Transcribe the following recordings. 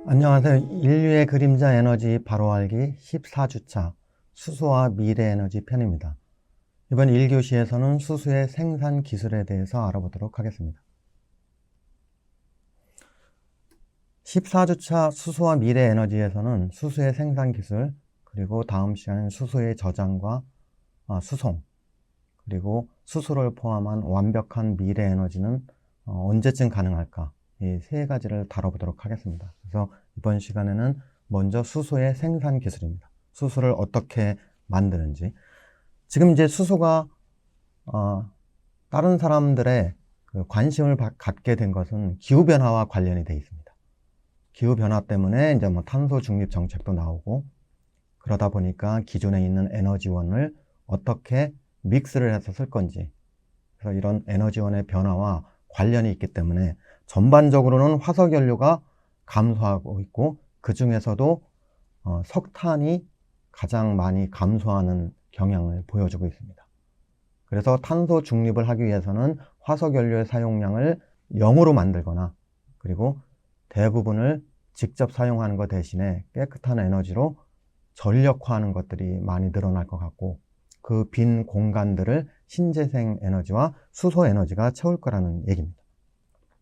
안녕하세요. 인류의 그림자 에너지 바로 알기 14주차 수소와 미래 에너지 편입니다. 이번 1교시에서는 수소의 생산 기술에 대해서 알아보도록 하겠습니다. 14주차 수소와 미래 에너지에서는 수소의 생산 기술, 그리고 다음 시간은 수소의 저장과 수송, 그리고 수소를 포함한 완벽한 미래 에너지는 언제쯤 가능할까? 이 세 가지를 다뤄보도록 하겠습니다. 그래서 이번 시간에는 먼저 수소의 생산 기술입니다. 수소를 어떻게 만드는지. 지금 이제 수소가 다른 사람들의 관심을 갖게 된 것은 기후변화와 관련이 되어 있습니다. 기후변화 때문에 이제 탄소 중립 정책도 나오고, 그러다 보니까 기존에 있는 에너지원을 어떻게 믹스를 해서 쓸 건지, 그래서 이런 에너지원의 변화와 관련이 있기 때문에 전반적으로는 화석연료가 감소하고 있고, 그 중에서도 석탄이 가장 많이 감소하는 경향을 보여주고 있습니다. 그래서 탄소 중립을 하기 위해서는 화석연료의 사용량을 0으로 만들거나, 그리고 대부분을 직접 사용하는 것 대신에 깨끗한 에너지로 전력화하는 것들이 많이 늘어날 것 같고, 그 빈 공간들을 신재생 에너지와 수소 에너지가 채울 거라는 얘기입니다.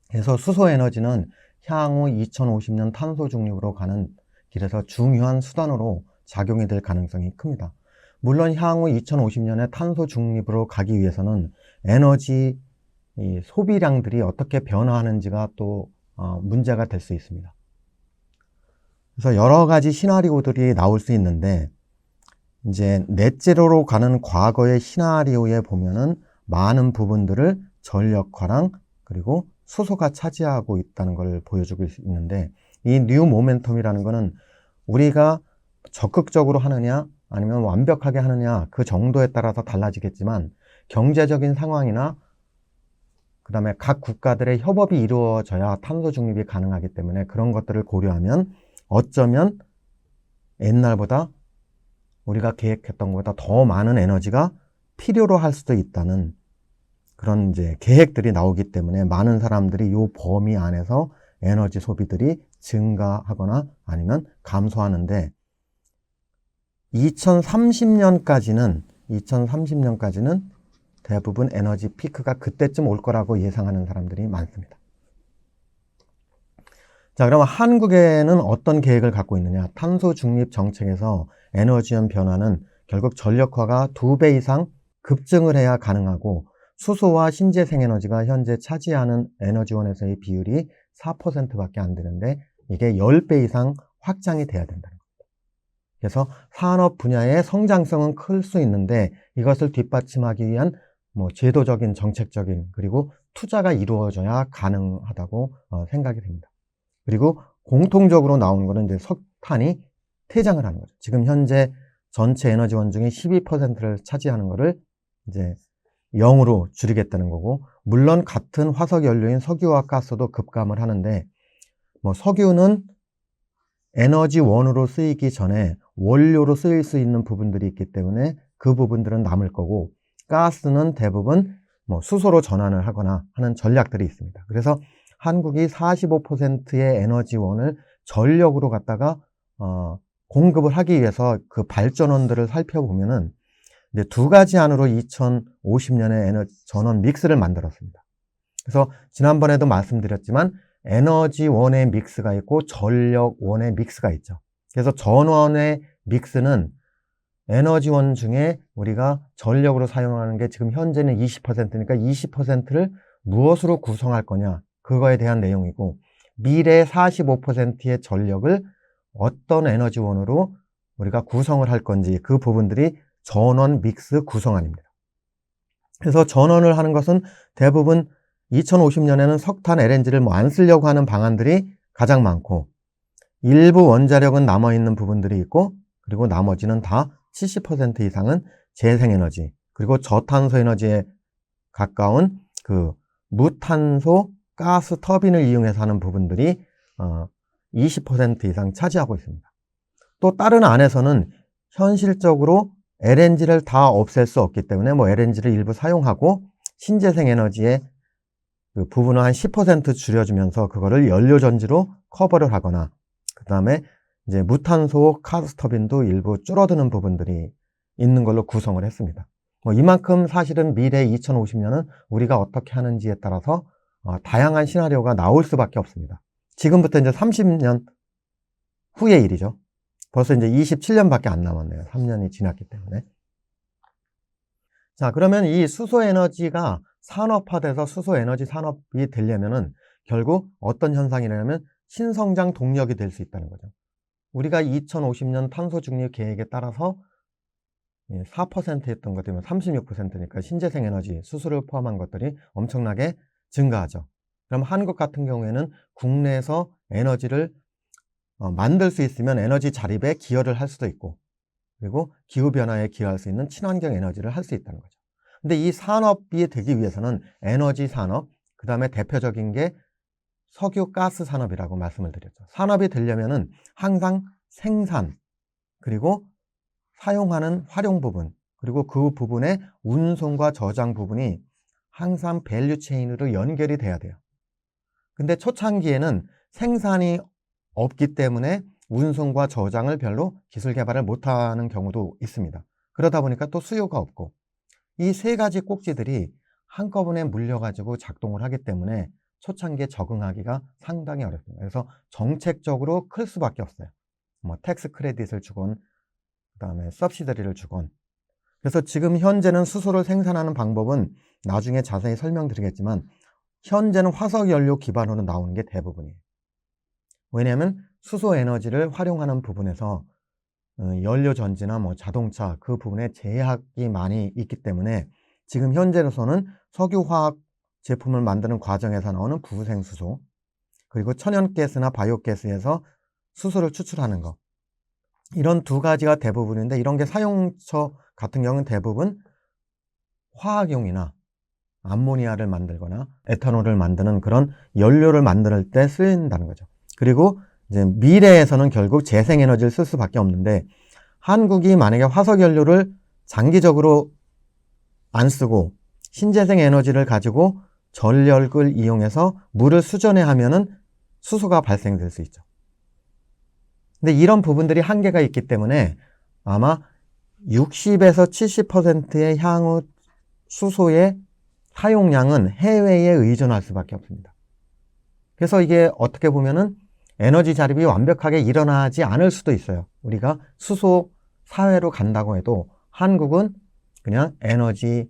그래서 수소 에너지는 향후 2050년 탄소 중립으로 가는 길에서 중요한 수단으로 작용이 될 가능성이 큽니다. 물론 향후 2050년에 탄소 중립으로 가기 위해서는 에너지 소비량들이 어떻게 변화하는지가 또 문제가 될 수 있습니다. 그래서 여러 가지 시나리오들이 나올 수 있는데, 이제 넷제로로 가는 과거의 시나리오에 보면은 많은 부분들을 전력화랑 그리고 수소가 차지하고 있다는 걸 보여주고 있는데, 이 뉴 모멘텀이라는 거는 우리가 적극적으로 하느냐 아니면 완벽하게 하느냐 그 정도에 따라서 달라지겠지만, 경제적인 상황이나 그 다음에 각 국가들의 협업이 이루어져야 탄소 중립이 가능하기 때문에, 그런 것들을 고려하면 어쩌면 옛날보다 우리가 계획했던 것보다 더 많은 에너지가 필요로 할 수도 있다는 그런 이제 계획들이 나오기 때문에, 많은 사람들이 이 범위 안에서 에너지 소비들이 증가하거나 아니면 감소하는데, 2030년까지는 대부분 에너지 피크가 그때쯤 올 거라고 예상하는 사람들이 많습니다. 자, 그러면 한국에는 어떤 계획을 갖고 있느냐? 탄소 중립 정책에서 에너지원 변화는 결국 전력화가 2배 이상 급증을 해야 가능하고, 수소와 신재생 에너지가 현재 차지하는 에너지원에서의 비율이 4%밖에 안 되는데, 이게 10배 이상 확장이 돼야 된다는 겁니다. 그래서 산업 분야의 성장성은 클 수 있는데, 이것을 뒷받침하기 위한 제도적인, 정책적인, 그리고 투자가 이루어져야 가능하다고 생각이 됩니다. 그리고 공통적으로 나오는 거는 이제 석탄이 퇴장을 하는 거죠. 지금 현재 전체 에너지원 중에 12%를 차지하는 거를 이제 0으로 줄이겠다는 거고, 물론 같은 화석 연료인 석유와 가스도 급감을 하는데, 석유는 에너지원으로 쓰이기 전에 원료로 쓰일 수 있는 부분들이 있기 때문에 그 부분들은 남을 거고, 가스는 대부분 수소로 전환을 하거나 하는 전략들이 있습니다. 그래서 한국이 45%의 에너지원을 전력으로 갖다가 공급을 하기 위해서 그 발전원들을 살펴보면은 이제 2가지 안으로 2050년에 에너지 전원 믹스를 만들었습니다. 그래서 지난번에도 말씀드렸지만, 에너지원의 믹스가 있고 전력원의 믹스가 있죠. 그래서 전원의 믹스는 에너지원 중에 우리가 전력으로 사용하는 게 지금 현재는 20%니까 20%를 무엇으로 구성할 거냐, 그거에 대한 내용이고, 미래 45%의 전력을 어떤 에너지원으로 우리가 구성을 할 건지, 그 부분들이 전원 믹스 구성안입니다. 그래서 전원을 하는 것은 대부분 2050년에는 석탄, LNG를 안 쓰려고 하는 방안들이 가장 많고, 일부 원자력은 남아있는 부분들이 있고, 그리고 나머지는 다 70% 이상은 재생에너지, 그리고 저탄소 에너지에 가까운 그 무탄소 가스 터빈을 이용해서 하는 부분들이 20% 이상 차지하고 있습니다. 또 다른 안에서는 현실적으로 LNG를 다 없앨 수 없기 때문에 LNG를 일부 사용하고, 신재생 에너지의 그 부분을 한 10% 줄여주면서 그거를 연료전지로 커버를 하거나, 다음에 이제 무탄소 가스터빈도 일부 줄어드는 부분들이 있는 걸로 구성을 했습니다. 이만큼 사실은 미래 2050년은 우리가 어떻게 하는지에 따라서 다양한 시나리오가 나올 수밖에 없습니다. 지금부터 이제 30년 후의 일이죠. 벌써 이제 27년밖에 안 남았네요. 3년이 지났기 때문에. 자, 그러면 이 수소에너지가 산업화돼서 수소에너지 산업이 되려면은 결국 어떤 현상이냐면 신성장 동력이 될 수 있다는 거죠. 우리가 2050년 탄소 중립 계획에 따라서 4%였던 것들이 36%니까 신재생 에너지, 수소를 포함한 것들이 엄청나게 증가하죠. 그럼 한국 같은 경우에는 국내에서 에너지를 만들 수 있으면 에너지 자립에 기여를 할 수도 있고, 그리고 기후변화에 기여할 수 있는 친환경 에너지를 할 수 있다는 거죠. 근데 이 산업이 되기 위해서는 에너지 산업, 그 다음에 대표적인 게 석유 가스 산업이라고 말씀을 드렸죠. 산업이 되려면은 항상 생산, 그리고 사용하는 활용 부분, 그리고 그 부분의 운송과 저장 부분이 항상 밸류 체인으로 연결이 돼야 돼요. 근데 초창기에는 생산이 없기 때문에 운송과 저장을 별로 기술 개발을 못하는 경우도 있습니다. 그러다 보니까 또 수요가 없고, 이 세 가지 꼭지들이 한꺼번에 물려가지고 작동을 하기 때문에 초창기에 적응하기가 상당히 어렵습니다. 그래서 정책적으로 클 수밖에 없어요. 텍스 크레딧을 주건, 그 다음에 서브시더리를 주건. 그래서 지금 현재는 수소를 생산하는 방법은 나중에 자세히 설명드리겠지만, 현재는 화석연료 기반으로 나오는 게 대부분이에요. 왜냐하면 수소 에너지를 활용하는 부분에서 연료 전지나 자동차 그 부분에 제약이 많이 있기 때문에 지금 현재로서는 석유화학 제품을 만드는 과정에서 나오는 부생수소, 그리고 천연가스나 바이오가스에서 수소를 추출하는 거, 이런 두 가지가 대부분인데, 이런 게 사용처 같은 경우는 대부분 화학용이나 암모니아를 만들거나 에탄올을 만드는 그런 연료를 만들 때 쓰인다는 거죠. 그리고 이제 미래에서는 결국 재생에너지를 쓸 수밖에 없는데, 한국이 만약에 화석연료를 장기적으로 안 쓰고 신재생 에너지를 가지고 전력을 이용해서 물을 수전해 하면은 수소가 발생될 수 있죠. 근데 이런 부분들이 한계가 있기 때문에 아마 60에서 70%의 향후 수소의 사용량은 해외에 의존할 수밖에 없습니다. 그래서 이게 어떻게 보면은 에너지 자립이 완벽하게 일어나지 않을 수도 있어요. 우리가 수소 사회로 간다고 해도 한국은 그냥 에너지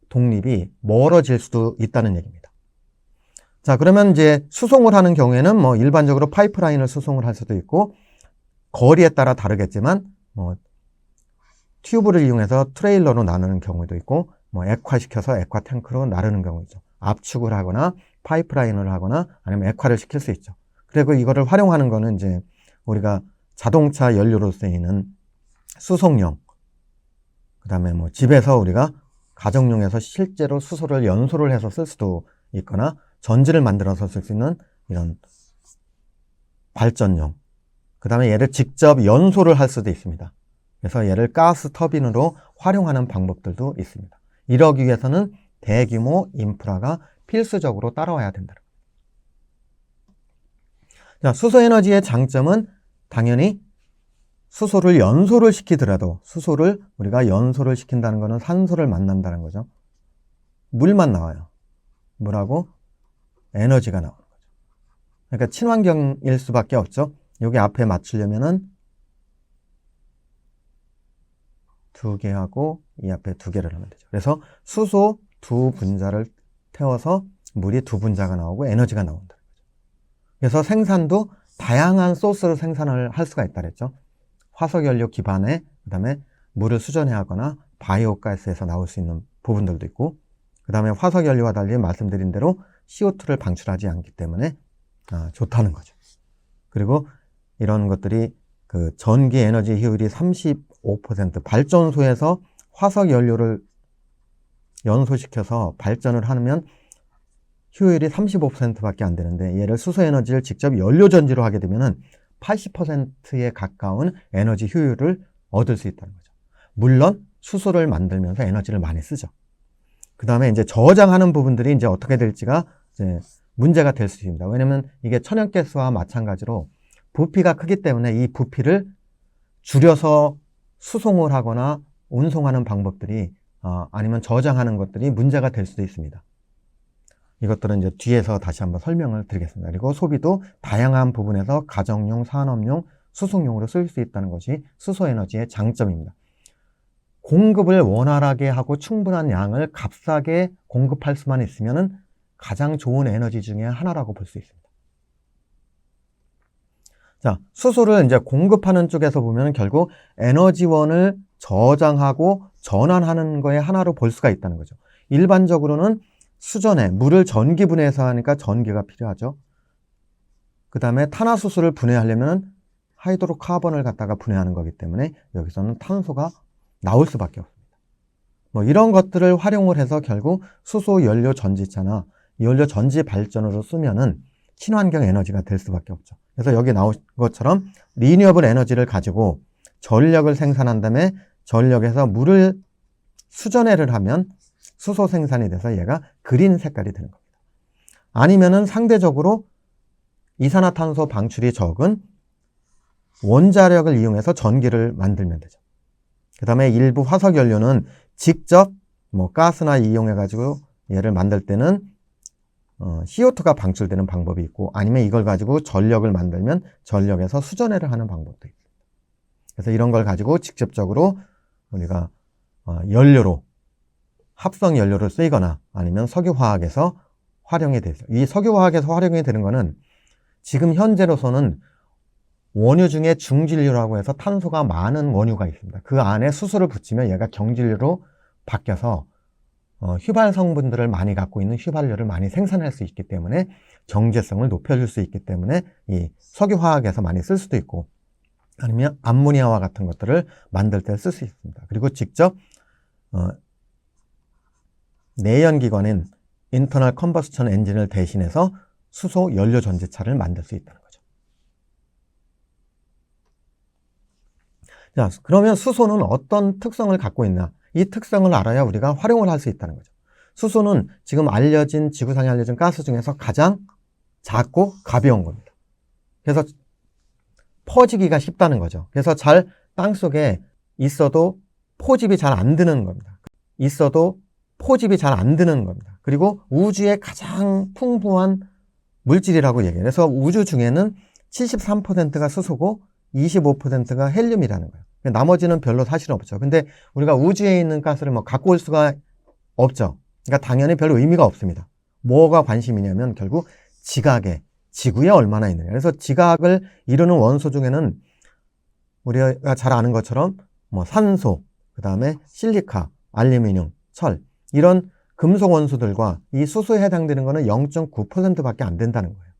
독립이 멀어질 수도 있다는 얘기입니다. 자, 그러면 이제 수송을 하는 경우에는 일반적으로 파이프라인을 수송을 할 수도 있고, 거리에 따라 다르겠지만 튜브를 이용해서 트레일러로 나누는 경우도 있고, 액화시켜서 액화 탱크로 나르는 경우죠. 압축을 하거나 파이프라인을 하거나 아니면 액화를 시킬 수 있죠. 그리고 이거를 활용하는 거는 이제 우리가 자동차 연료로 쓰이는 수송용, 그 다음에 집에서 우리가 가정용에서 실제로 수소를 연소를 해서 쓸 수도 있거나, 전지를 만들어서 쓸 수 있는 이런 발전용, 그 다음에 얘를 직접 연소를 할 수도 있습니다. 그래서 얘를 가스 터빈으로 활용하는 방법들도 있습니다. 이러기 위해서는 대규모 인프라가 필수적으로 따라와야 된다. 자, 수소에너지의 장점은 당연히 수소를 연소를 시키더라도, 수소를 우리가 연소를 시킨다는 것은 산소를 만난다는 거죠. 물만 나와요. 물하고 에너지가 나오는 거죠. 그러니까 친환경일 수밖에 없죠. 여기 앞에 맞추려면은 2개 하고 이 앞에 2개를 하면 되죠. 그래서 수소 2분자를 태워서 물이 2분자가 나오고 에너지가 나온다는 거죠. 그래서 생산도 다양한 소스로 생산을 할 수가 있다 그랬죠. 화석연료 기반에 그 다음에 물을 수전해 하거나 바이오가스에서 나올 수 있는 부분들도 있고, 그 다음에 화석연료와 달리 말씀드린 대로 CO2를 방출하지 않기 때문에 좋다는 거죠. 그리고 이런 것들이 그 전기 에너지 효율이 35%, 발전소에서 화석연료를 연소시켜서 발전을 하면 효율이 35%밖에 안 되는데, 얘를 수소에너지를 직접 연료전지로 하게 되면은 80%에 가까운 에너지 효율을 얻을 수 있다는 거죠. 물론 수소를 만들면서 에너지를 많이 쓰죠. 그 다음에 이제 저장하는 부분들이 이제 어떻게 될지가 이제 문제가 될 수 있습니다. 왜냐면 이게 천연가스와 마찬가지로 부피가 크기 때문에 이 부피를 줄여서 수송을 하거나 운송하는 방법들이 아니면 저장하는 것들이 문제가 될 수도 있습니다. 이것들은 이제 뒤에서 다시 한번 설명을 드리겠습니다. 그리고 소비도 다양한 부분에서 가정용, 산업용, 수송용으로 쓸 수 있다는 것이 수소에너지의 장점입니다. 공급을 원활하게 하고 충분한 양을 값싸게 공급할 수만 있으면 가장 좋은 에너지 중에 하나라고 볼 수 있습니다. 자, 수소를 이제 공급하는 쪽에서 보면 결국 에너지원을 저장하고 전환하는 거에 하나로 볼 수가 있다는 거죠. 일반적으로는 수전에 물을 전기 분해해서 하니까 전기가 필요하죠. 그 다음에 탄화수소를 분해하려면 하이드로카본을 갖다가 분해하는 거기 때문에 여기서는 탄소가 나올 수밖에 없습니다. 뭐 이런 것들을 활용을 해서 결국 수소 연료 전지차나 연료 전지 발전으로 쓰면은 친환경 에너지가 될 수밖에 없죠. 그래서 여기 나온 것처럼 리뉴어블 에너지를 가지고 전력을 생산한 다음에 전력에서 물을 수전해를 하면 수소 생산이 돼서 얘가 그린 색깔이 되는 겁니다. 아니면은 상대적으로 이산화탄소 방출이 적은 원자력을 이용해서 전기를 만들면 되죠. 그 다음에 일부 화석연료는 직접 뭐 가스나 이용해가지고 얘를 만들 때는 CO2가 방출되는 방법이 있고 아니면 이걸 가지고 전력을 만들면 전력에서 수전해를 하는 방법도 있습니다. 그래서 이런 걸 가지고 직접적으로 우리가 연료로 합성 연료를 쓰이거나 아니면 석유화학에서 활용이 되죠. 이 석유화학에서 활용이 되는 거는 지금 현재로서는 원유 중에 중진류라고 해서 탄소가 많은 원유가 있습니다. 그 안에 수소를 붙이면 얘가 경진류로 바뀌어서 휘발 성분들을 많이 갖고 있는 휘발유를 많이 생산할 수 있기 때문에 경제성을 높여줄 수 있기 때문에 이 석유화학에서 많이 쓸 수도 있고 아니면 암모니아와 같은 것들을 만들 때 쓸 수 있습니다. 그리고 직접 내연기관인 인터널 컴버스천 엔진을 대신해서 수소 연료 전지차를 만들 수 있다는 거죠. 자, 그러면 수소는 어떤 특성을 갖고 있나? 이 특성을 알아야 우리가 활용을 할 수 있다는 거죠. 수소는 지금 지구상에 알려진 가스 중에서 가장 작고 가벼운 겁니다. 그래서 퍼지기가 쉽다는 거죠. 그래서 잘 땅속에 있어도 포집이 잘 안 되는 겁니다. 그리고 우주의 가장 풍부한 물질이라고 얘기해요. 그래서 우주 중에는 73%가 수소고 25%가 헬륨이라는 거예요. 나머지는 별로 사실 없죠. 근데 우리가 우주에 있는 가스를 뭐 갖고 올 수가 없죠. 그러니까 당연히 별 의미가 없습니다. 뭐가 관심이냐면 결국 지구에 얼마나 있느냐. 그래서 지각을 이루는 원소 중에는 우리가 잘 아는 것처럼 뭐 산소, 그 다음에 실리카, 알루미늄, 철 이런 금속 원소들과 이 수소에 해당되는 거는 0.9%밖에 안 된다는 거예요.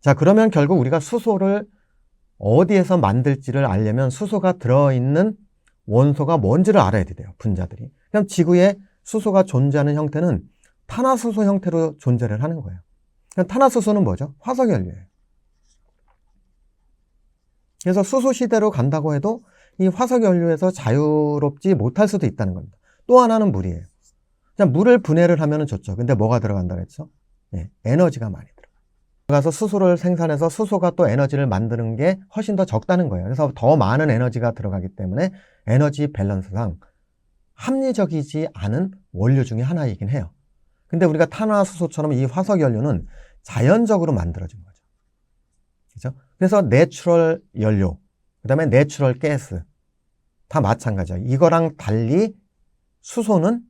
자, 그러면 결국 우리가 수소를 어디에서 만들지를 알려면 수소가 들어있는 원소가 뭔지를 알아야 돼요. 분자들이. 그럼 지구에 수소가 존재하는 형태는 탄화수소 형태로 존재를 하는 거예요. 그럼 탄화수소는 뭐죠? 화석연료예요. 그래서 수소 시대로 간다고 해도 이 화석연료에서 자유롭지 못할 수도 있다는 겁니다. 또 하나는 물이에요. 물을 분해를 하면 좋죠. 근데 뭐가 들어간다고 했죠? 에너지가 많이 들어가서 수소를 생산해서 수소가 또 에너지를 만드는 게 훨씬 더 적다는 거예요. 그래서 더 많은 에너지가 들어가기 때문에 에너지 밸런스상 합리적이지 않은 원료 중에 하나이긴 해요. 근데 우리가 탄화수소처럼 이 화석연료는 자연적으로 만들어진 거죠. 그죠? 그래서 내추럴 연료, 그 다음에 내추럴 가스 다 마찬가지예요. 이거랑 달리 수소는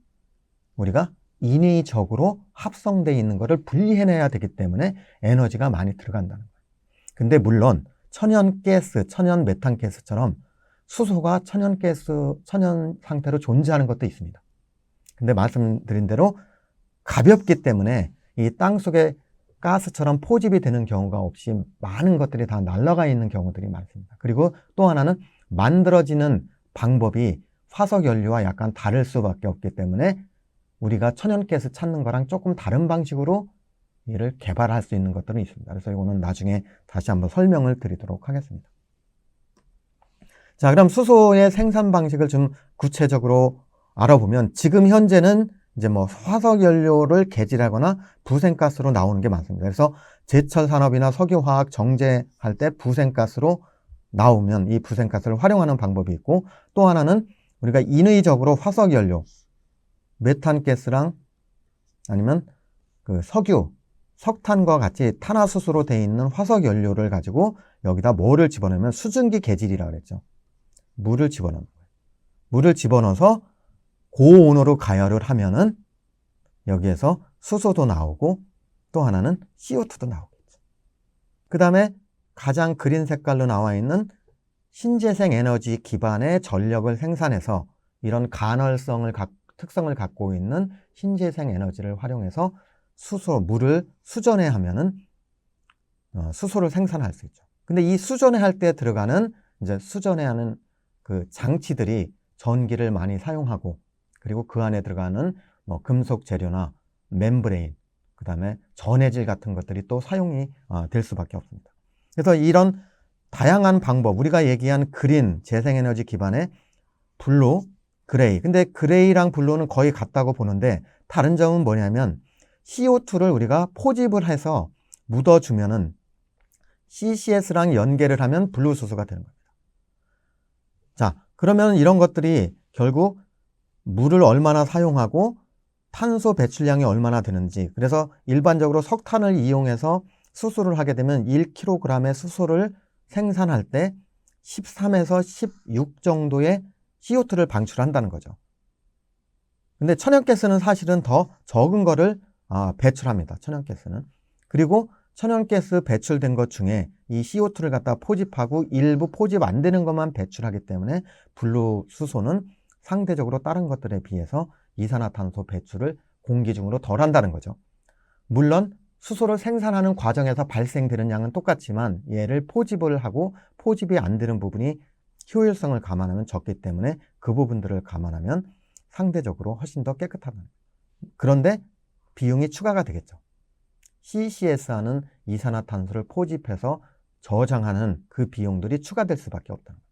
우리가 인위적으로 합성되어 있는 것을 분리해내야 되기 때문에 에너지가 많이 들어간다는 거예요. 근데 물론 천연가스, 천연메탄가스처럼 수소가 천연 상태로 존재하는 것도 있습니다. 근데 말씀드린 대로 가볍기 때문에 이 땅속에 가스처럼 포집이 되는 경우가 없이 많은 것들이 다 날아가 있는 경우들이 많습니다. 그리고 또 하나는 만들어지는 방법이 화석연료와 약간 다를 수밖에 없기 때문에 우리가 천연가스 찾는 거랑 조금 다른 방식으로 이를 개발할 수 있는 것들은 있습니다. 그래서 이거는 나중에 다시 한번 설명을 드리도록 하겠습니다. 자, 그럼 수소의 생산 방식을 좀 구체적으로 알아보면 지금 현재는 이제 뭐 화석 연료를 개질하거나 부생가스로 나오는 게 많습니다. 그래서 제철 산업이나 석유화학 정제할 때 부생가스로 나오면 이 부생가스를 활용하는 방법이 있고, 또 하나는 우리가 인위적으로 화석 연료, 메탄가스랑 아니면 그 석유, 석탄과 같이 탄화수소로 되어 있는 화석 연료를 가지고 여기다 뭐를 집어넣으면 수증기 개질이라고 그랬죠. 물을 집어넣는 거예요. 물을 집어넣어서 고온으로 가열을 하면은 여기에서 수소도 나오고 또 하나는 CO2도 나오겠죠. 그 다음에 가장 그린 색깔로 나와 있는 신재생 에너지 기반의 전력을 생산해서 이런 간헐성을 특성을 갖고 있는 신재생 에너지를 활용해서 물을 수전해 하면은 수소를 생산할 수 있죠. 근데 이 수전해 할 때 들어가는 이제 수전해 하는 그 장치들이 전기를 많이 사용하고, 그리고 그 안에 들어가는 뭐 금속 재료나 멤브레인, 그 다음에 전해질 같은 것들이 또 사용이 될 수밖에 없습니다. 그래서 이런 다양한 방법, 우리가 얘기한 그린, 재생에너지 기반의 블루, 그레이. 근데 그레이랑 블루는 거의 같다고 보는데 다른 점은 뭐냐면 CO2를 우리가 포집을 해서 묻어주면은 CCS랑 연계를 하면 블루수소가 되는 겁니다. 자, 그러면 이런 것들이 결국 물을 얼마나 사용하고 탄소 배출량이 얼마나 되는지, 그래서 일반적으로 석탄을 이용해서 수소를 하게 되면 1kg의 수소를 생산할 때 13에서 16 정도의 CO2를 방출한다는 거죠. 근데 천연가스는 사실은 더 적은 거를 배출합니다. 천연가스는. 그리고 천연가스 배출된 것 중에 이 CO2를 갖다 포집하고 일부 포집 안 되는 것만 배출하기 때문에 블루수소는 상대적으로 다른 것들에 비해서 이산화탄소 배출을 공기 중으로 덜 한다는 거죠. 물론 수소를 생산하는 과정에서 발생되는 양은 똑같지만 얘를 포집을 하고 포집이 안 되는 부분이 효율성을 감안하면 적기 때문에 그 부분들을 감안하면 상대적으로 훨씬 더 깨끗하다. 그런데 비용이 추가가 되겠죠. CCS하는 이산화탄소를 포집해서 저장하는 그 비용들이 추가될 수밖에 없다는 거예요.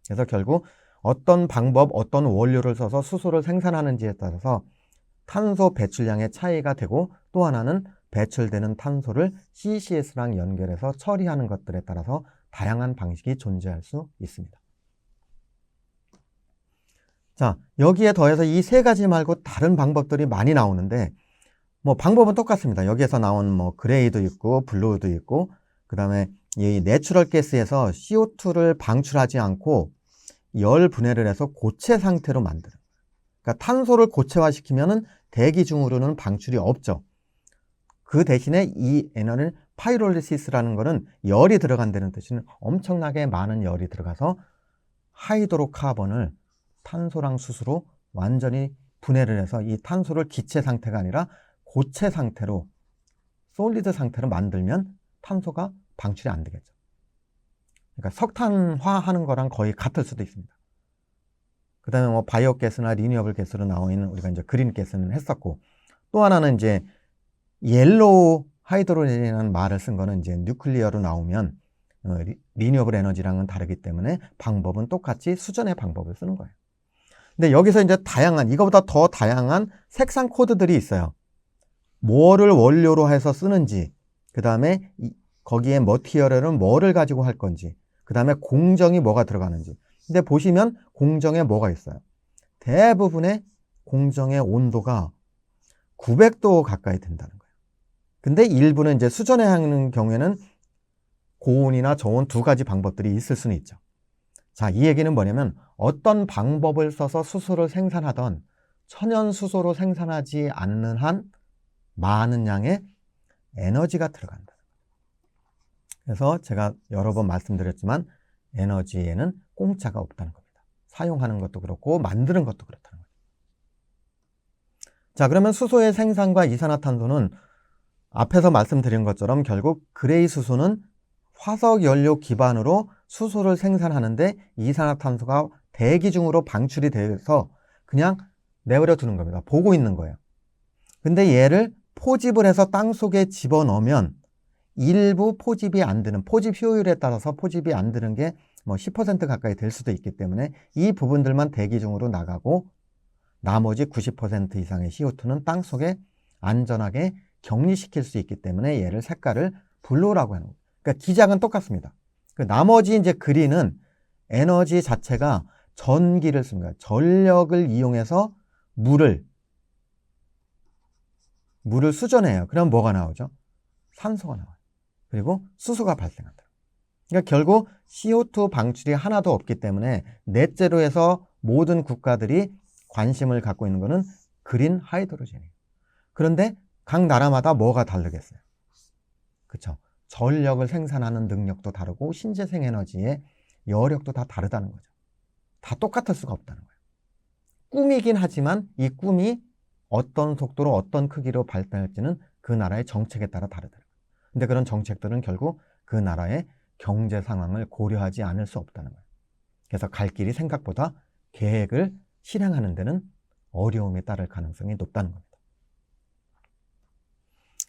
그래서 결국 어떤 방법, 어떤 원료를 써서 수소를 생산하는지에 따라서 탄소 배출량의 차이가 되고, 또 하나는 배출되는 탄소를 CCS랑 연결해서 처리하는 것들에 따라서 다양한 방식이 존재할 수 있습니다. 자, 여기에 더해서 이 세 가지 말고 다른 방법들이 많이 나오는데, 뭐 방법은 똑같습니다. 여기에서 나온 뭐 그레이도 있고 블루도 있고, 그 다음에 이 내추럴 가스에서 CO2를 방출하지 않고 열 분해를 해서 고체 상태로 만드는 거예요. 그러니까 탄소를 고체화시키면은 대기 중으로는 방출이 없죠. 그 대신에 이 에너지는 파이롤리시스라는 거는 열이 들어간다는 뜻은 엄청나게 많은 열이 들어가서 하이드로카본을 탄소랑 수소로 완전히 분해를 해서 이 탄소를 기체 상태가 아니라 고체 상태로, 솔리드 상태로 만들면 탄소가 방출이 안 되겠죠. 그러니까 석탄화하는 거랑 거의 같을 수도 있습니다. 그 다음에 뭐 바이오가스나 리뉴어블 가스로 나와 있는 우리가 이제 그린 가스는 했었고, 또 하나는 이제 옐로우 하이드로젠이라는 말을 쓴 거는 이제 뉴클리어로 나오면 리뉴어블 에너지랑은 다르기 때문에 방법은 똑같이 수전의 방법을 쓰는 거예요. 근데 여기서 이제 다양한, 이거보다 더 다양한 색상 코드들이 있어요. 뭐를 원료로 해서 쓰는지, 그 다음에 거기에 머티리얼은 뭐를 가지고 할 건지, 그 다음에 공정이 뭐가 들어가는지. 근데 보시면 공정에 뭐가 있어요. 대부분의 공정의 온도가 900도 가까이 된다는 거예요. 근데 일부는 이제 수전에 하는 경우에는 고온이나 저온 두 가지 방법들이 있을 수는 있죠. 자, 이 얘기는 뭐냐면 어떤 방법을 써서 수소를 생산하던 천연 수소로 생산하지 않는 한 많은 양의 에너지가 들어간다는 거예요. 그래서 제가 여러 번 말씀드렸지만 에너지에는 공짜가 없다는 겁니다. 사용하는 것도 그렇고 만드는 것도 그렇다는 거예요. 자, 그러면 수소의 생산과 이산화탄소는 앞에서 말씀드린 것처럼 결국 그레이 수소는 화석 연료 기반으로 수소를 생산하는데 이산화탄소가 대기 중으로 방출이 돼서 그냥 내버려 두는 겁니다. 보고 있는 거예요. 근데 얘를 포집을 해서 땅 속에 집어넣으면 일부 포집이 안 되는, 포집 효율에 따라서 포집이 안 되는 게 뭐 10% 가까이 될 수도 있기 때문에 이 부분들만 대기 중으로 나가고 나머지 90% 이상의 CO2는 땅속에 안전하게 격리시킬 수 있기 때문에 얘를 색깔을 블루라고 하는 거예요. 그러니까 기작은 똑같습니다. 그 나머지 이제 그린은 에너지 자체가 전기를 쓰는 거예요. 전력을 이용해서 물을 수전해요. 그럼 뭐가 나오죠? 산소가 나와요. 그리고 수소가 발생한다. 그러니까 결국 CO2 방출이 하나도 없기 때문에 넷제로에서 모든 국가들이 관심을 갖고 있는 것은 그린 하이드로젠이에요. 그런데 각 나라마다 뭐가 다르겠어요? 그렇죠? 전력을 생산하는 능력도 다르고 신재생 에너지의 여력도 다 다르다는 거죠. 다 똑같을 수가 없다는 거예요. 꿈이긴 하지만 이 꿈이 어떤 속도로 어떤 크기로 발달할지는 그 나라의 정책에 따라 다르더라고요. 근데 그런 정책들은 결국 그 나라의 경제 상황을 고려하지 않을 수 없다는 거예요. 그래서 갈 길이 생각보다 계획을 실행하는 데는 어려움이 따를 가능성이 높다는 겁니다.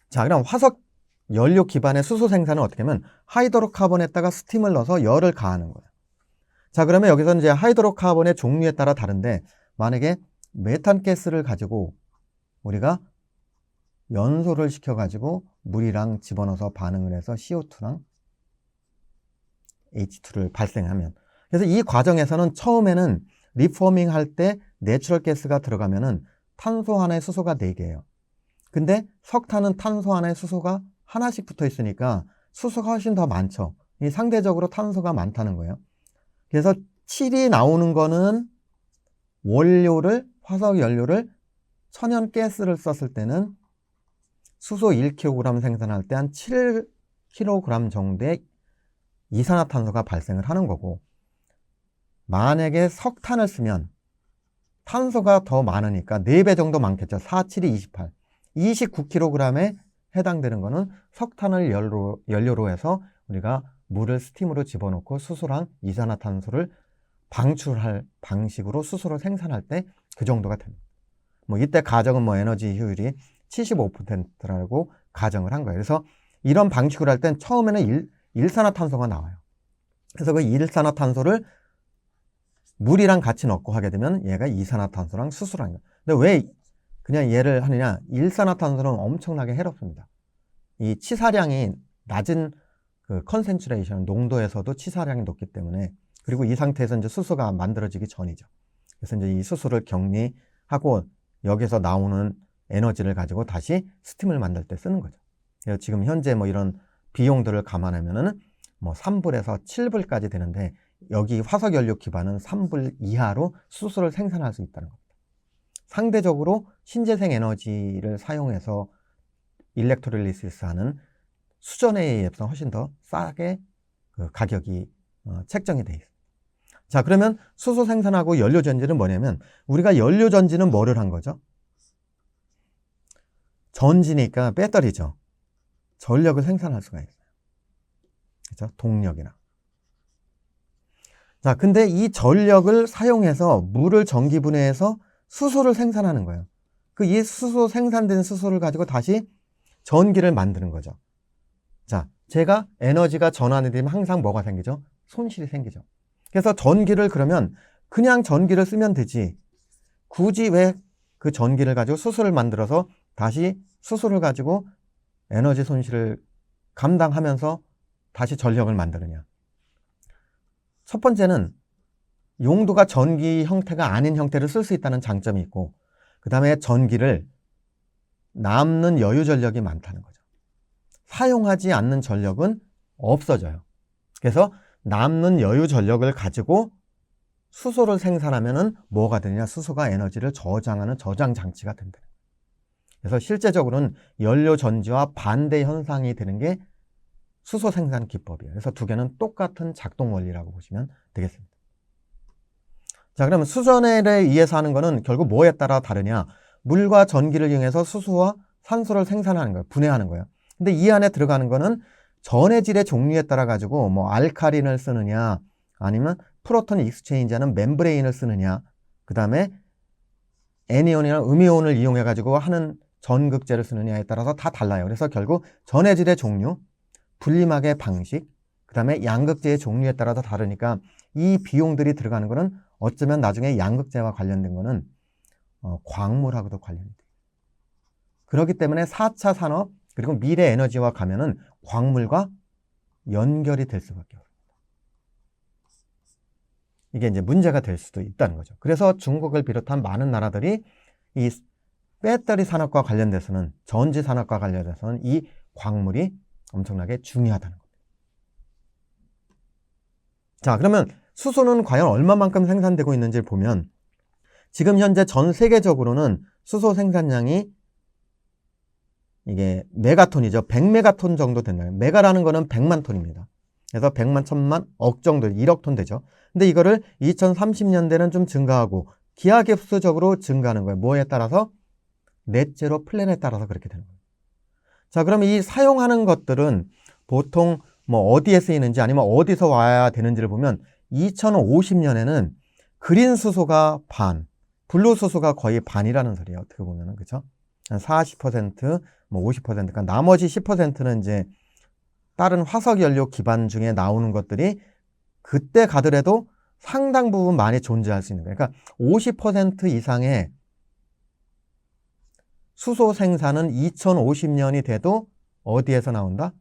자, 그럼 화석 연료 기반의 수소 생산은 어떻게 하면 하이드로카본에다가 스팀을 넣어서 열을 가하는 거예요. 자, 그러면 여기서는 이제 하이드로카본의 종류에 따라 다른데 만약에 메탄가스를 가지고 우리가 연소를 시켜가지고 물이랑 집어넣어서 반응을 해서 CO2랑 H2를 발생하면, 그래서 이 과정에서는 처음에는 리포밍 할 때 내추럴 가스가 들어가면은 탄소 하나에 수소가 4개예요. 근데 석탄은 탄소 하나에 수소가 하나씩 붙어 있으니까 수소가 훨씬 더 많죠. 이 상대적으로 탄소가 많다는 거예요. 그래서 7이 나오는 거는 원료를, 화석 연료를 천연 가스를 썼을 때는 수소 1kg 생산할 때 한 7kg 정도의 이산화탄소가 발생을 하는 거고, 만약에 석탄을 쓰면 탄소가 더 많으니까 4배 정도 많겠죠. 4, 7이 28. 29kg에 해당되는 거는 석탄을 연료로 해서 우리가 물을 스팀으로 집어넣고 수소랑 이산화탄소를 방출할 방식으로 수소를 생산할 때 그 정도가 됩니다. 뭐 이때 가정은 뭐 에너지 효율이 75%라고 가정을 한 거예요. 그래서 이런 방식으로 할 땐 처음에는 일산화탄소가 나와요. 그래서 그 일산화탄소를 물이랑 같이 넣고 하게 되면 얘가 이산화탄소랑 수소라는 거예요. 근데 왜 그냥 얘를 하느냐? 일산화탄소는 엄청나게 해롭습니다. 이 치사량이 낮은 그 컨센트레이션 농도에서도 치사량이 높기 때문에, 그리고 이 상태에서 이제 수소가 만들어지기 전이죠. 그래서 이제 이 수소를 격리하고 여기서 나오는 에너지를 가지고 다시 스팀을 만들 때 쓰는 거죠. 그래서 지금 현재 뭐 이런 비용들을 감안하면은 뭐 3불에서 7불까지 되는데, 여기 화석연료 기반은 3불 이하로 수소를 생산할 수 있다는 겁니다. 상대적으로 신재생 에너지를 사용해서 일렉트롤리시스 하는 수전에 의해서 훨씬 더 싸게 그 가격이 책정이 되어 있습니다. 자, 그러면 수소 생산하고 연료 전지는 뭐냐면, 우리가 연료 전지는 뭐를 한 거죠? 전지니까 배터리죠. 전력을 생산할 수가 있어요. 그렇죠? 동력이나. 자, 근데 이 전력을 사용해서 물을 전기분해해서 수소를 생산하는 거예요. 그 이 수소 생산된 수소를 가지고 다시 전기를 만드는 거죠. 자, 제가 에너지가 전환이 되면 항상 뭐가 생기죠? 손실이 생기죠. 그래서 전기를 그러면 그냥 전기를 쓰면 되지, 굳이 왜 그 전기를 가지고 수소를 만들어서 다시 수소를 가지고 에너지 손실을 감당하면서 다시 전력을 만드느냐? 첫 번째는 용도가 전기 형태가 아닌 형태를 쓸 수 있다는 장점이 있고, 그 다음에 전기를 남는 여유 전력이 많다는 거죠. 사용하지 않는 전력은 없어져요. 그래서 남는 여유 전력을 가지고 수소를 생산하면은 뭐가 되느냐? 수소가 에너지를 저장하는 저장 장치가 된다. 그래서 실제적으로는 연료 전지와 반대 현상이 되는 게 수소 생산 기법이에요. 그래서 두 개는 똑같은 작동 원리라고 보시면 되겠습니다. 자, 그러면 수전에 의해서 하는 거는 결국 뭐에 따라 다르냐? 물과 전기를 이용해서 수소와 산소를 생산하는 거예요. 분해하는 거예요. 근데 이 안에 들어가는 거는 전해질의 종류에 따라 가지고 뭐 알카린을 쓰느냐, 아니면 프로톤 익스체인지하는 멤브레인을 쓰느냐, 그 다음에 애니온이나 음이온을 이용해 가지고 하는 전극제를 쓰느냐에 따라서 다 달라요. 그래서 결국 전해질의 종류, 분리막의 방식, 그 다음에 양극재의 종류에 따라서 다르니까 이 비용들이 들어가는 거는 어쩌면 나중에 양극재와 관련된 거는 광물하고도 관련이 돼요. 그렇기 때문에 4차 산업 그리고 미래 에너지와 가면은 광물과 연결이 될 수밖에 없습니다. 이게 이제 문제가 될 수도 있다는 거죠. 그래서 중국을 비롯한 많은 나라들이 이 배터리 산업과 관련돼서는, 전지 산업과 관련돼서는 이 광물이 엄청나게 중요하다는 겁니다. 자, 그러면 수소는 과연 얼마만큼 생산되고 있는지를 보면 지금 현재 전 세계적으로는 수소 생산량이 이게 메가톤이죠. 100메가톤 정도 된다. 메가라는 거는 100만 톤입니다. 그래서 100만, 1000만, 억 정도, 1억 톤 되죠. 근데 이거를 2030년대는 좀 증가하고 기하급수적으로 증가하는 거예요. 뭐에 따라서? 넷제로 플랜에 따라서 그렇게 되는 거예요. 자, 그럼 이 사용하는 것들은 보통 뭐 어디에 쓰이는지 아니면 어디서 와야 되는지를 보면 2050년에는 그린 수소가 반, 블루 수소가 거의 반이라는 소리예요. 어떻게 보면은, 그죠? 한 40%, 뭐 50%, 그러니까 나머지 10%는 이제 다른 화석 연료 기반 중에 나오는 것들이 그때 가더라도 상당 부분 많이 존재할 수 있는 거예요. 그러니까 50% 이상의 수소 생산은 2050년이 돼도 어디에서 나온다?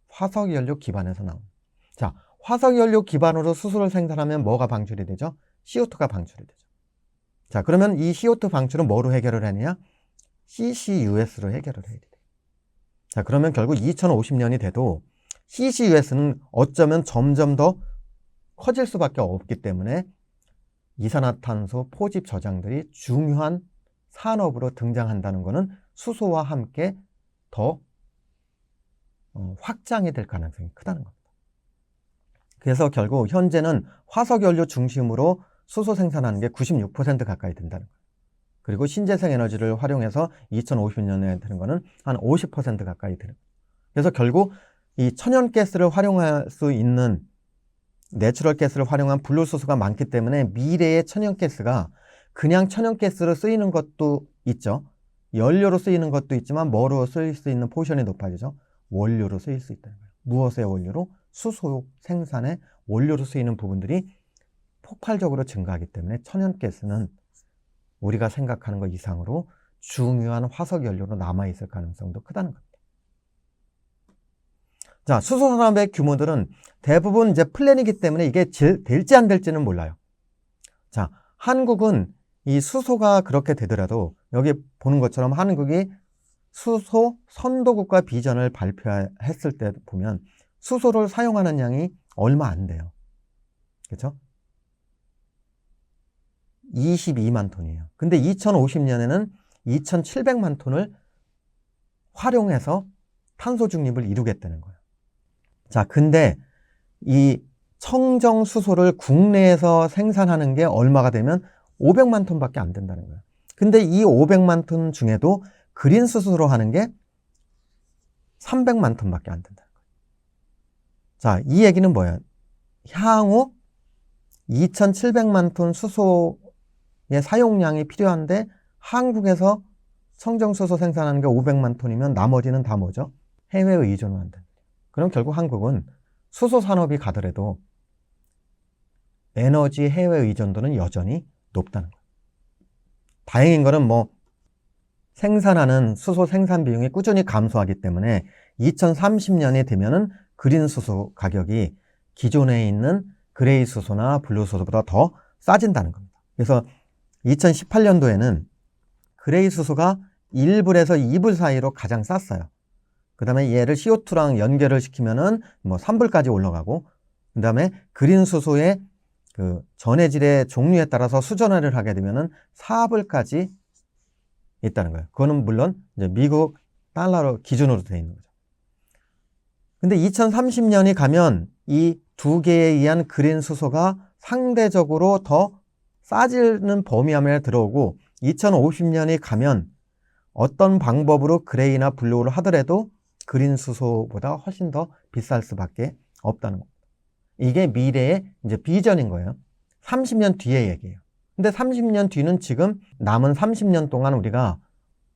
화석 연료 기반에서 나온다. 자, 화석 연료 기반으로 수소를 생산하면 뭐가 방출이 되죠? CO2가 방출이 되죠. 자, 그러면 이 CO2 방출은 뭐로 해결을 하느냐? CCUS로 해결을 해야 돼요. 자, 그러면 결국 2050년이 돼도 CCUS는 어쩌면 점점 더 커질 수밖에 없기 때문에 이산화탄소 포집 저장들이 중요한 산업으로 등장한다는 것은 수소와 함께 더 확장이 될 가능성이 크다는 겁니다. 그래서 결국 현재는 화석연료 중심으로 수소 생산하는 게 96% 가까이 된다는 거예요. 그리고 신재생 에너지를 활용해서 2050년에 되는 거는 한 50% 가까이 되는 거예요. 그래서 결국 이 천연가스를 활용할 수 있는 내추럴 가스를 활용한 블루수소가 많기 때문에 미래의 천연가스가 그냥 천연가스로 쓰이는 것도 있죠. 연료로 쓰이는 것도 있지만 뭐로 쓰일 수 있는 포션이 높아지죠. 원료로 쓰일 수 있다는 거예요. 무엇의 원료로? 수소 생산의 원료로 쓰이는 부분들이 폭발적으로 증가하기 때문에 천연가스는 우리가 생각하는 것 이상으로 중요한 화석 연료로 남아있을 가능성도 크다는 겁니다. 자, 수소 산업의 규모들은 대부분 이제 플랜이기 때문에 이게 될지 안 될지는 몰라요. 자, 한국은 이 수소가 그렇게 되더라도 여기 보는 것처럼 한국이 수소 선도국가 비전을 발표했을 때 보면 수소를 사용하는 양이 얼마 안 돼요. 그렇죠? 22만 톤이에요. 근데 2050년에는 2700만 톤을 활용해서 탄소 중립을 이루겠다는 거예요. 자, 근데 이 청정 수소를 국내에서 생산하는 게 얼마가 되면 500만 톤밖에 안 된다는 거예요. 근데 이 500만 톤 중에도 그린 수소로 하는 게 300만 톤밖에 안 된다는 거예요. 자, 이 얘기는 뭐예요? 향후 2700만 톤 수소의 사용량이 필요한데 한국에서 청정수소 생산하는 게 500만 톤이면 나머지는 다 뭐죠? 해외에 의존을 한다. 그럼 결국 한국은 수소 산업이 가더라도 에너지 해외 의존도는 여전히 높다는 거예요. 다행인 거는 뭐 생산하는 수소 생산 비용이 꾸준히 감소하기 때문에 2030년이 되면은 그린 수소 가격이 기존에 있는 그레이 수소나 블루 수소보다 더 싸진다는 겁니다. 그래서 2018년도에는 그레이 수소가 1불에서 2불 사이로 가장 쌌어요. 그 다음에 얘를 CO2랑 연결을 시키면은 뭐 3불까지 올라가고, 그 다음에 그린 수소의 그 전해질의 종류에 따라서 수전화를 하게 되면은 4불까지 있다는 거예요. 그거는 물론 이제 미국 달러로 기준으로 되어 있는 거죠. 근데 2030년이 가면 이 두 개에 의한 그린 수소가 상대적으로 더 싸지는 범위 안에 들어오고 2050년이 가면 어떤 방법으로 그레이나 블루를 하더라도 그린 수소보다 훨씬 더 비쌀 수밖에 없다는 겁니다. 이게 미래의 이제 비전인 거예요. 30년 뒤의 얘기예요. 근데 30년 뒤는 지금 남은 30년 동안 우리가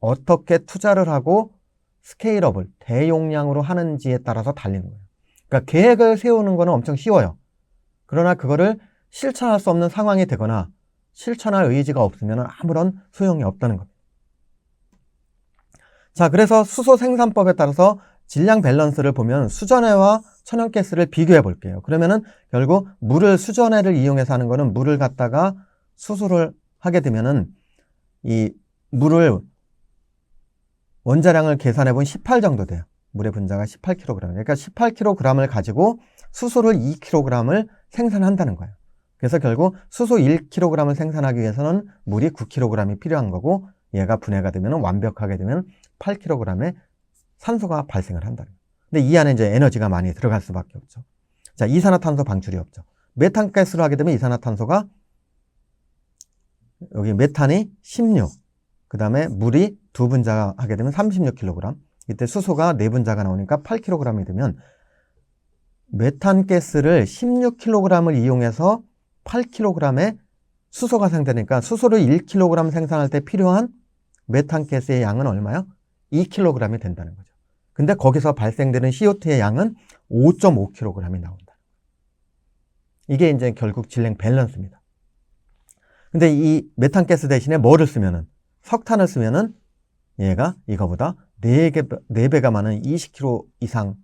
어떻게 투자를 하고 스케일업을 대용량으로 하는지에 따라서 달리는 거예요. 그러니까 계획을 세우는 거는 엄청 쉬워요. 그러나 그거를 실천할 수 없는 상황이 되거나 실천할 의지가 없으면 아무런 소용이 없다는 겁니다. 자, 그래서 수소 생산법에 따라서 질량 밸런스를 보면 수전해와 천연가스를 비교해 볼게요. 그러면은 결국 수전해를 이용해서 하는 거는 물을 갖다가 수소를 하게 되면은 이 물을 원자량을 계산해 보면 18 정도 돼요. 물의 분자가 18kg. 그러니까 18kg을 가지고 수소를 2kg을 생산한다는 거예요. 그래서 결국 수소 1kg을 생산하기 위해서는 물이 9kg이 필요한 거고, 얘가 분해가 되면 완벽하게 되면 8kg의 산소가 발생을 한다는 거예요. 근데 이 안에 이제 에너지가 많이 들어갈 수밖에 없죠. 자, 이산화탄소 방출이 없죠. 메탄가스로 하게 되면 이산화탄소가 여기 메탄이 16, 그 다음에 물이 2분자 하게 되면 36kg, 이때 수소가 4분자가 나오니까 8kg이 되면 메탄가스를 16kg을 이용해서 8kg의 수소가 생산되니까 수소를 1kg 생산할 때 필요한 메탄가스의 양은 얼마요? 2kg이 된다는 거죠. 근데 거기서 발생되는 CO2의 양은 5.5kg이 나온다. 이게 이제 결국 질량 밸런스입니다. 근데 이 메탄가스 대신에 뭐를 쓰면은, 석탄을 쓰면은 얘가 이거보다 4배가 많은 20kg 이상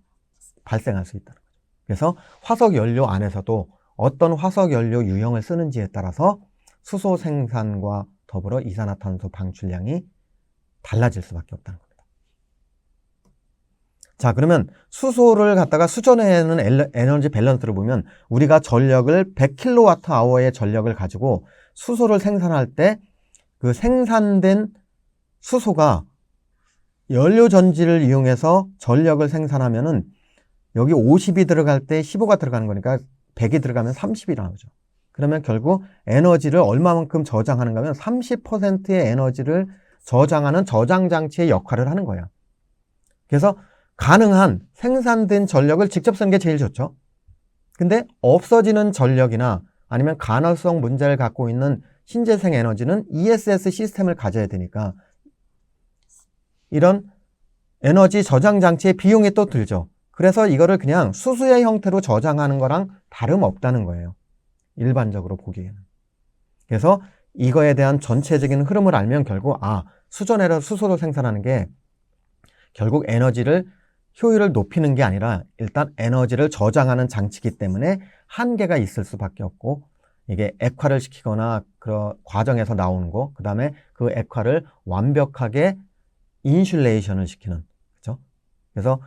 발생할 수 있다는 거죠. 그래서 화석 연료 안에서도 어떤 화석 연료 유형을 쓰는지에 따라서 수소 생산과 더불어 이산화탄소 방출량이 달라질 수밖에 없다는 겁니다. 자, 그러면 수소를 갖다가 수전해내는 에너지 밸런스를 보면 우리가 전력을 100kWh의 전력을 가지고 수소를 생산할 때 그 생산된 수소가 연료 전지를 이용해서 전력을 생산하면은 여기 50이 들어갈 때 15가 들어가는 거니까 100이 들어가면 30이 나오죠. 그러면 결국 에너지를 얼마만큼 저장하는가 하면 30%의 에너지를 저장하는 저장 장치의 역할을 하는 거예요. 그래서 가능한 생산된 전력을 직접 쓰는 게 제일 좋죠. 근데 없어지는 전력이나 아니면 간헐성 문제를 갖고 있는 신재생 에너지는 ESS 시스템을 가져야 되니까 이런 에너지 저장 장치의 비용이 또 들죠. 그래서 이거를 그냥 수소의 형태로 저장하는 거랑 다름없다는 거예요. 일반적으로 보기에는. 그래서 이거에 대한 전체적인 흐름을 알면 결국 수전해서 수소를 생산하는 게 결국 효율을 높이는 게 아니라 일단 에너지를 저장하는 장치이기 때문에 한계가 있을 수밖에 없고, 이게 액화를 시키거나 그런 과정에서 나오는 거, 그 다음에 그 액화를 완벽하게 인슐레이션을 시키는, 그렇죠? 그래서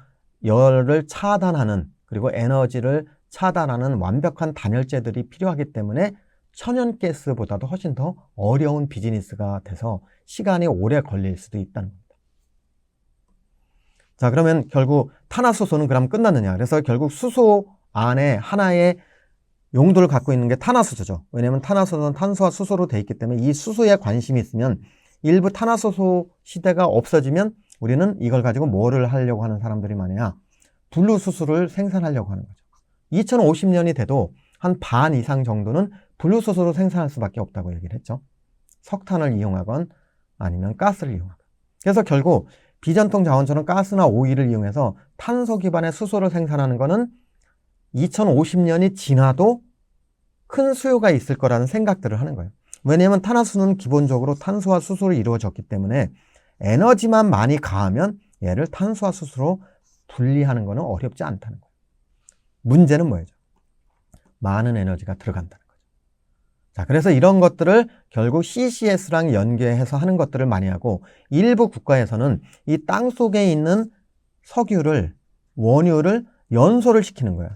열을 차단하는, 그리고 에너지를 차단하는 완벽한 단열재들이 필요하기 때문에 천연가스보다도 훨씬 더 어려운 비즈니스가 돼서 시간이 오래 걸릴 수도 있다는 겁니다. 자, 그러면 결국 탄화수소는 그럼 끝났느냐? 그래서 결국 수소 안에 하나의 용도를 갖고 있는 게 탄화수소죠. 왜냐하면 탄화수소는 탄소와 수소로 되어 있기 때문에 이 수소에 관심이 있으면, 일부 탄화수소 시대가 없어지면 우리는 이걸 가지고 뭐를 하려고 하는 사람들이 많으냐? 분류수소를 생산하려고 하는 거죠. 2050년이 돼도 한 반 이상 정도는 분류수소로 생산할 수밖에 없다고 얘기를 했죠. 석탄을 이용하건 아니면 가스를 이용하건. 그래서 결국 비전통 자원처럼 가스나 오일을 이용해서 탄소 기반의 수소를 생산하는 거는 2050년이 지나도 큰 수요가 있을 거라는 생각들을 하는 거예요. 왜냐하면 탄화수는 기본적으로 탄소와 수소로 이루어졌기 때문에 에너지만 많이 가하면 얘를 탄소와 수소로 분리하는 거는 어렵지 않다는 거예요. 문제는 뭐예요? 많은 에너지가 들어간다는 거죠. 자, 그래서 이런 것들을 결국 CCS랑 연계해서 하는 것들을 많이 하고, 일부 국가에서는 이 땅 속에 있는 원유를 연소를 시키는 거예요.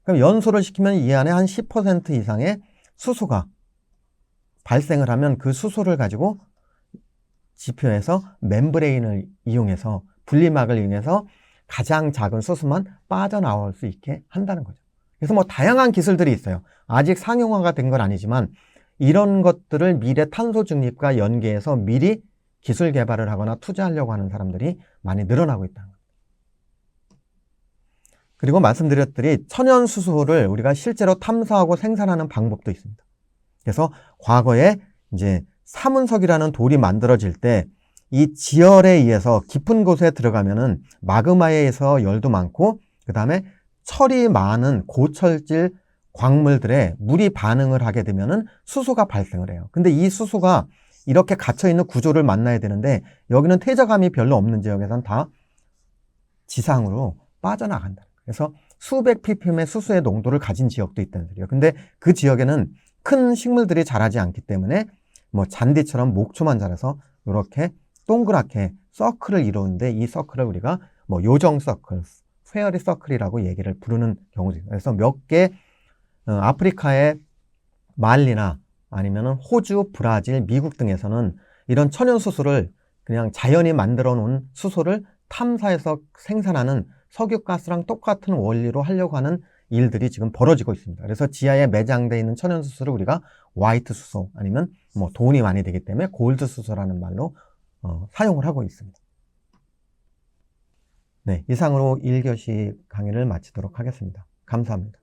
그럼 연소를 시키면 이 안에 한 10% 이상의 수소가 발생을 하면 그 수소를 가지고 지표에서 멤브레인을 이용해서, 분리막을 이용해서 가장 작은 수소만 빠져나올 수 있게 한다는 거죠. 그래서 뭐 다양한 기술들이 있어요. 아직 상용화가 된 건 아니지만 이런 것들을 미래 탄소 중립과 연계해서 미리 기술 개발을 하거나 투자하려고 하는 사람들이 많이 늘어나고 있다는 거예요. 그리고 말씀드렸듯이 천연수소를 우리가 실제로 탐사하고 생산하는 방법도 있습니다. 그래서 과거에 이제 사문석이라는 돌이 만들어질 때 이 지열에 의해서 깊은 곳에 들어가면은 마그마에 의해서 열도 많고, 그 다음에 철이 많은 고철질 광물들에 물이 반응을 하게 되면은 수소가 발생을 해요. 근데 이 수소가 이렇게 갇혀있는 구조를 만나야 되는데 여기는 퇴적감이 별로 없는 지역에서는 다 지상으로 빠져나간다. 그래서 수백 ppm의 수소의 농도를 가진 지역도 있다는 소리예요. 근데 그 지역에는 큰 식물들이 자라지 않기 때문에 뭐 잔디처럼 목초만 자라서 이렇게 동그랗게 서클을 이루는데 이 서클을 우리가 뭐 요정 서클, 페어리 서클이라고 얘기를 부르는 경우도 있어요. 그래서 몇 개 아프리카의 말리나 아니면은 호주, 브라질, 미국 등에서는 이런 천연 수소를 그냥 자연이 만들어 놓은 수소를 탐사해서 생산하는 석유가스랑 똑같은 원리로 하려고 하는 일들이 지금 벌어지고 있습니다. 그래서 지하에 매장되어 있는 천연 수소를 우리가 화이트 수소 아니면 뭐 돈이 많이 되기 때문에 골드 수소라는 말로 사용을 하고 있습니다. 네, 이상으로 1교시 강의를 마치도록 하겠습니다. 감사합니다.